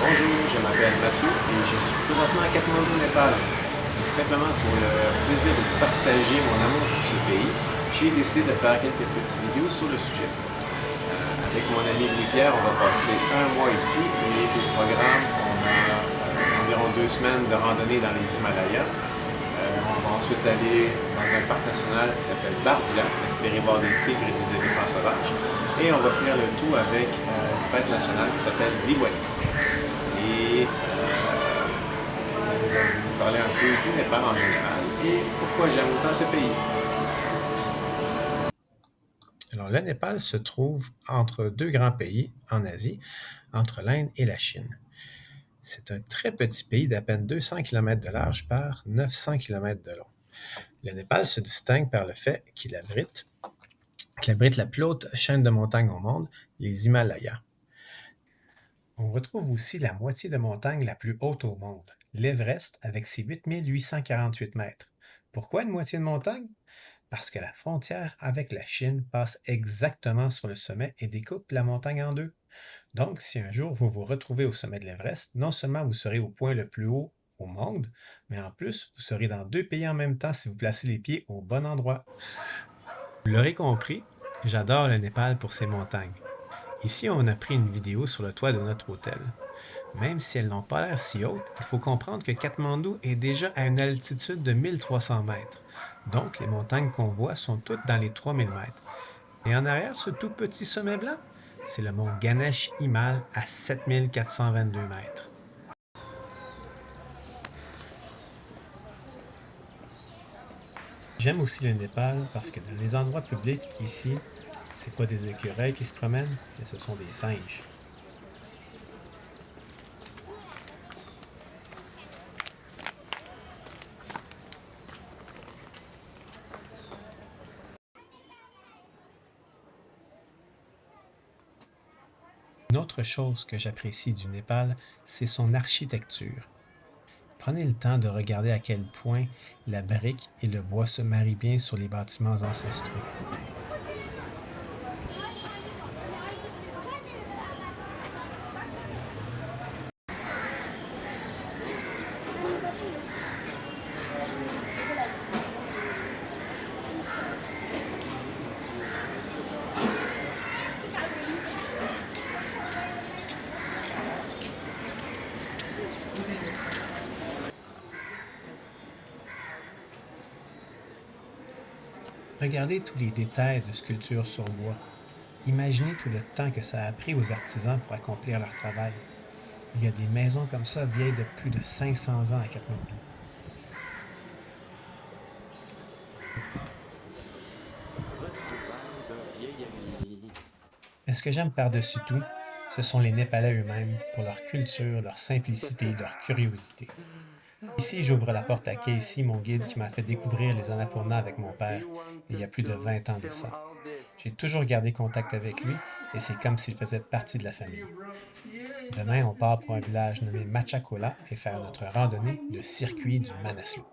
Bonjour, je m'appelle Mathieu et je suis présentement à Katmandou, Népal. Et simplement pour le plaisir de partager mon amour pour ce pays, j'ai décidé de faire quelques petites vidéos sur le sujet. Avec mon ami Louis-Pierre, on va passer un mois ici et au programme, on a environ 2 semaines de randonnée dans les Himalayas. On va ensuite aller dans un parc national qui s'appelle Bardia, espérer voir des tigres et des éléphants sauvages. Et on va finir le tout avec une fête nationale qui s'appelle Diwali. Et je vais vous parler un peu du Népal en général et pourquoi j'aime autant ce pays. Alors, le Népal se trouve entre deux grands pays en Asie, entre l'Inde et la Chine. C'est un très petit pays d'à peine 200 km de large par 900 km de long. Le Népal se distingue par le fait qu'il abrite la plus haute chaîne de montagnes au monde, les Himalayas. On retrouve aussi la moitié de montagne la plus haute au monde, l'Everest, avec ses 8 848 mètres. Pourquoi une moitié de montagne? Parce que la frontière avec la Chine passe exactement sur le sommet et découpe la montagne en deux. Donc, si un jour vous vous retrouvez au sommet de l'Everest, non seulement vous serez au point le plus haut au monde, mais en plus, vous serez dans deux pays en même temps si vous placez les pieds au bon endroit. Vous l'aurez compris, j'adore le Népal pour ses montagnes. Ici, on a pris une vidéo sur le toit de notre hôtel. Même si elles n'ont pas l'air si hautes, il faut comprendre que Katmandou est déjà à une altitude de 1300 mètres. Donc, les montagnes qu'on voit sont toutes dans les 3000 mètres. Et en arrière, ce tout petit sommet blanc, c'est le mont Ganesh Himal à 7422 mètres. J'aime aussi le Népal parce que dans les endroits publics ici, c'est pas des écureuils qui se promènent, mais ce sont des singes. Une autre chose que j'apprécie du Népal, c'est son architecture. Prenez le temps de regarder à quel point la brique et le bois se marient bien sur les bâtiments ancestraux. Regardez tous les détails de sculptures sur bois. Imaginez tout le temps que ça a pris aux artisans pour accomplir leur travail. Il y a des maisons comme ça vieilles de plus de 500 ans à Katmandou. Retrouvailles d'un vieil ami. Mais ce que j'aime par-dessus tout, ce sont les Népalais eux-mêmes pour leur culture, leur simplicité, leur curiosité. Ici, j'ouvre la porte à Casey, mon guide qui m'a fait découvrir les Annapurna avec mon père, il y a plus de 20 ans de ça. J'ai toujours gardé contact avec lui et c'est comme s'il faisait partie de la famille. Demain, on part pour un village nommé Machakola et faire notre randonnée de circuit du Manaslu.